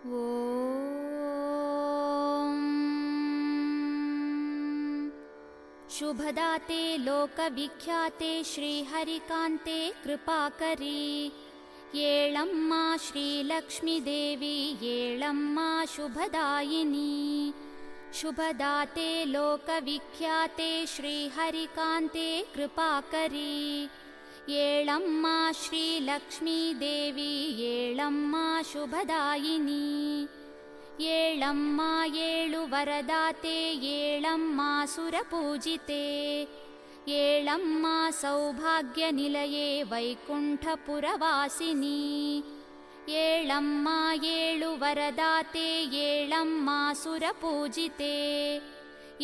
ಓಂ ಶುಭದಾತೆ ಲೋಕವಿಖ್ಯಾತೆ ಶ್ರೀಹರಿಕಾಂತೆ ಕೃಪಾಕರಿ ಏಳಮ್ಮ ಶ್ರೀಲಕ್ಷ್ಮೀದೇವಿ ಏಳಮ್ಮ ಶುಭದಾಯಿನಿ ಶುಭದಾತೆ ಲೋಕವಿಖ್ಯಾತೆ ಶ್ರೀಹರಿಕಾಂತೆ ಕೃಪಾಕರಿ ಏಳಮ್ಮ ಶ್ರೀಲಕ್ಷ್ಮೀದೇವಿ ಏಳಮ್ಮ ಶುಭದಾಯಿನಿ ಏಳಮ್ಮ ಏಳು ವರದಾತೆ ಏಳಮ್ಮ ಸುರಪೂಜಿತೆ ಏಳಮ್ಮ ಸೌಭಾಗ್ಯ ನಿಲಯೇ ವೈಕುಂಠಪುರವಾಸಿನಿ ಏಳಮ್ಮ ಏಳು ವರದಾತೆ ಏಳಮ್ಮ ಸುರಪೂಜಿತೆ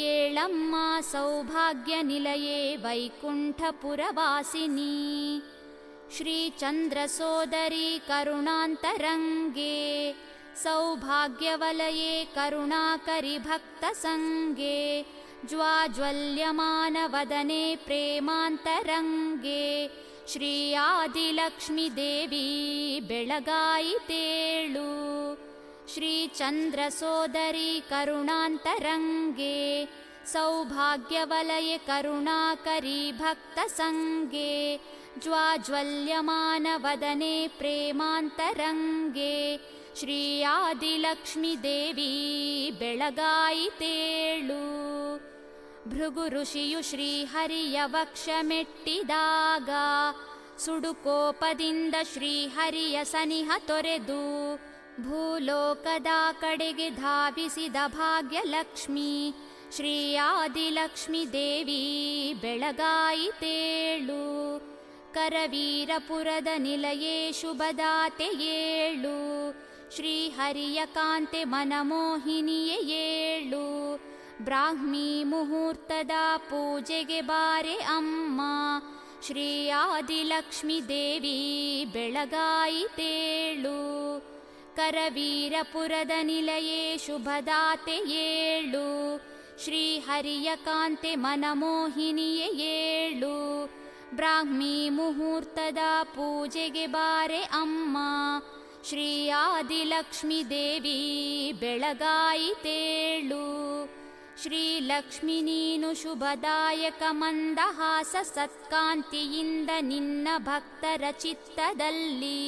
ಏಳಮ್ಮ ಸೌಭಾಗ್ಯ ನಿಲಯೇ ವೈಕುಂಠಪುರವಾಸಿನಿ ಶ್ರೀಚಂದ್ರ ಸೋದರಿ ಕರುಣಾಂತರಂಗೆ ಸೌಭಾಗ್ಯವಲಯೇ ಕರುಣಾಕರಿ ಭಕ್ತ ಸಂಗೆ ಜ್ವಾಜ್ವಲ್ಯಮಾನ ವದನೆ ಪ್ರೇಮಾಂತರಂಗೆ ಶ್ರೀ ಆದಿಲಕ್ಷ್ಮೀ ದೇವಿ ಬೆಳಗಾಯಿತೇಳು ಶ್ರೀಚಂದ್ರ ಸೋದರಿ ಕರುಣಾಂತರಂಗೆ ಸೌಭಾಗ್ಯವಲಯೇ ಕರುಣಾಕರಿ ಭಕ್ತ ಸಂಗೆ ಜ್ವಾಜ್ವಲ್ಯಮಾನ ವದನೆ ಪ್ರೇಮಾಂತರಂಗೆ ಶ್ರೀ ಆದಿಲಕ್ಷ್ಮೀ ದೇವಿ ಬೆಳಗಾಯಿತೇಳು ಭೃಗು ಋಷಿಯು ಶ್ರೀಹರಿಯ ವಕ್ಷ ಮೆಟ್ಟಿದಾಗ ಸುಡುಕೋಪದಿಂದ ಶ್ರೀಹರಿಯ ಸನಿಹ ತೊರೆದು ಭೂಲೋಕದ ಕಡೆಗೆ ಧಾವಿಸಿದ ಭಾಗ್ಯಲಕ್ಷ್ಮಿ ಶ್ರೀ ಆದಿಲಕ್ಷ್ಮೀ ದೇವಿ ಬೆಳಗಾಯಿತೇಳು ಕರವೀರಪುರದ ನಿಲಯೇ ಶುಭದಾತೆ ಏಳು ಶ್ರೀಹರಿಯ ಕಾಂತೆ ಮನಮೋಹಿನಿಯೇ ಏಳು ಬ್ರಾಹ್ಮಿ ಮುಹೂರ್ತದ ಪೂಜೆಗೆ ಬಾರೆ ಅಮ್ಮ ಶ್ರೀ ಆದಿಲಕ್ಷ್ಮೀ ದೇವಿ ಬೆಳಗಾಯಿತೇಳು ಕರವೀರಪುರದ ನಿಲಯೇ ಶುಭದಾತೆ ಏಳು ಶ್ರೀಹರಿಯ ಕಾಂತೆ ಮನಮೋಹಿನಿಯೇ ಏಳು ಬ್ರಾಹ್ಮಿ ಮುಹೂರ್ತದ ಪೂಜೆಗೆ ಬಾರೆ ಅಮ್ಮ ಶ್ರೀ ಆದಿಲಕ್ಷ್ಮೀ ದೇವಿ ಬೆಳಗಾಯಿತೇಳು ಶ್ರೀಲಕ್ಷ್ಮಿ ನೀನು ಶುಭದಾಯಕ ಮಂದಹಾಸ ಸತ್ಕಾಂತಿಯಿಂದ ನಿನ್ನ ಭಕ್ತರ ಚಿತ್ತದಲ್ಲಿ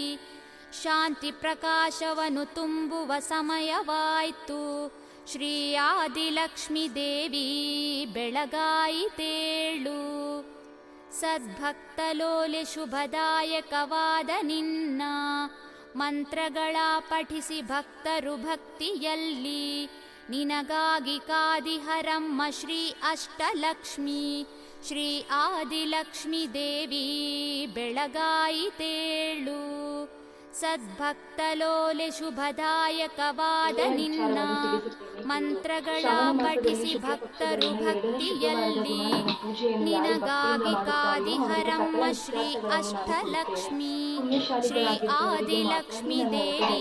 ಶಾಂತಿ ಪ್ರಕಾಶವನ್ನು ತುಂಬುವ ಸಮಯವಾಯ್ತು ಶ್ರೀ ಆದಿಲಕ್ಷ್ಮೀ ದೇವಿ ಬೆಳಗಾಯಿತೇಳು ಸದ್ಭಕ್ತಲೋಲೆ ಶುಭದಾಯಕವಾದ ನಿನ್ನ ಮಂತ್ರಗಳ ಪಠಿಸಿ ಭಕ್ತರು ಭಕ್ತಿಯಲ್ಲಿ ನಿನಗಾಗಿ ಕಾದಿಹರಮ್ಮ ಶ್ರೀ ಅಷ್ಟಲಕ್ಷ್ಮಿ ಶ್ರೀ ಆದಿಲಕ್ಷ್ಮೀ ದೇವಿ ಬೆಳಗಾಯಿತೇಳು ಸದ್ಭಕ್ತಲೋಲೆ ಶುಭದಾಯಕವಾದ ನಿನ್ನ ಮಂತ್ರಗಳ ಪಠಿಸಿ ಭಕ್ತರು ಭಕ್ತಿಯಲ್ಲಿ ನಿನಗಾಗಿ ಕಾದಿಹರಮ್ಮ ಶ್ರೀ ಅಷ್ಟಲಕ್ಷ್ಮಿ ಶ್ರೀ ಆದಿಲಕ್ಷ್ಮೀ ದೇವಿ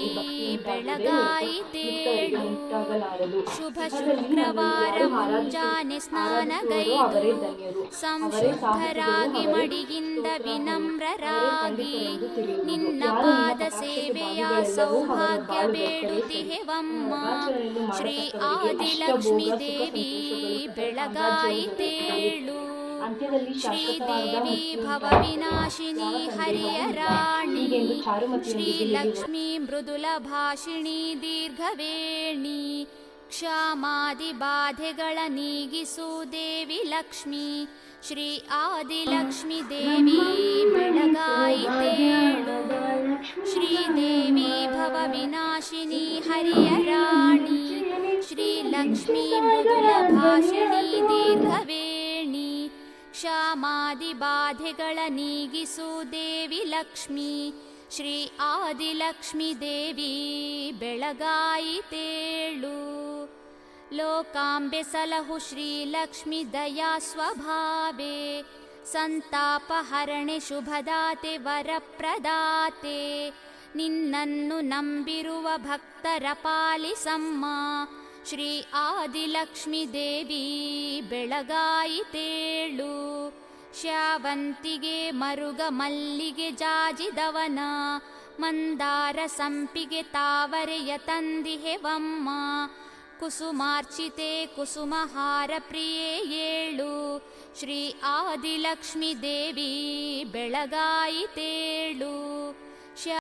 ಬೆಳಗಾಯಿತೇಳು ಶುಭ ಶುಕ್ರವಾರ ಮುಂಜಾನೆ ಸ್ನಾನಗೈದು ಸಂಶುದ್ಧರಾಗಿ ಮಡಿಯಿಂದ ವಿನಮ್ರರಾಗಿ ನಿನ್ನ ಪಾದ ಸೇವೆಯ ಸೌಭಾಗ್ಯ ಬೇಡುತ್ತಿಹೆವಮ್ಮ ಶ್ರೀ ಆದಿಲಕ್ಷ್ಮೀ ದೇವಿ ಬೆಳಗಾಯಿತೇಳು ಶ್ರೀದೇವಿ ಭವವಿನಾಶಿನಿ ಹರಿಯ ರಾಣಿ ಶ್ರೀಲಕ್ಷ್ಮೀ ಮೃದುಲ ಭಾಷಿಣಿ ದೀರ್ಘವೇಣಿ ಕ್ಷಾಮಾದಿ ಬಾಧೆಗಳ ನೀಗಿಸು ದೇವಿ ಲಕ್ಷ್ಮಿ ಶ್ರೀ ಆದಿಲಕ್ಷ್ಮೀ ದೇವಿ ಬೆಳಗಾಯಿತೇಳು ಶ್ರೀದೇವಿ ಭವವಿನಾಶಿನಿ ಹರಿಯ ರಾಣಿ ಶ್ರೀಲಕ್ಷ್ಮೀ ಮೃದುಲ ಭಾಷಿಣಿ ದೀರ್ಘವೇಣಿ ಕ್ಷಾಮಾದಿ ಬಾಧೆಗಳ ನೀಗಿಸು ದೇವಿ ಲಕ್ಷ್ಮಿ ಶ್ರೀ ಆದಿಲಕ್ಷ್ಮೀ ದೇವಿ ಬೆಳಗಾಯಿತೇಳು ಲೋಕಾಂಬೆ ಸಲಹು ಶ್ರೀಲಕ್ಷ್ಮಿ ದಯಾ ಸ್ವಭಾವೆ ಸಂತಾಪಹರಣೆ ಶುಭದಾತೆ ವರಪ್ರದಾತೆ ನಿನ್ನನ್ನು ನಂಬಿರುವ ಭಕ್ತರ ಪಾಲಿಸಮ್ಮ ಶ್ರೀ ಆದಿಲಕ್ಷ್ಮೀ ದೇವಿ ಬೆಳಗಾಯಿತೇಳು ಶ್ಯಾವಂತಿಗೆ ಮರುಗ ಮಲ್ಲಿಗೆ ಜಾಜಿದವನ ಮಂದಾರ ಸಂಪಿಗೆ ತಾವರೆಯ ತಂದಿಹೆವಮ್ಮ. ಕುಸುಮಾರ್ಚಿತೆ ಕುಸುಮಹಾರ ಪ್ರಿಯೇ ಏಳು, ಶ್ರೀ ಆದಿಲಕ್ಷ್ಮೀ ದೇವಿ ಬೆಳಗಾಯಿತೇಳು.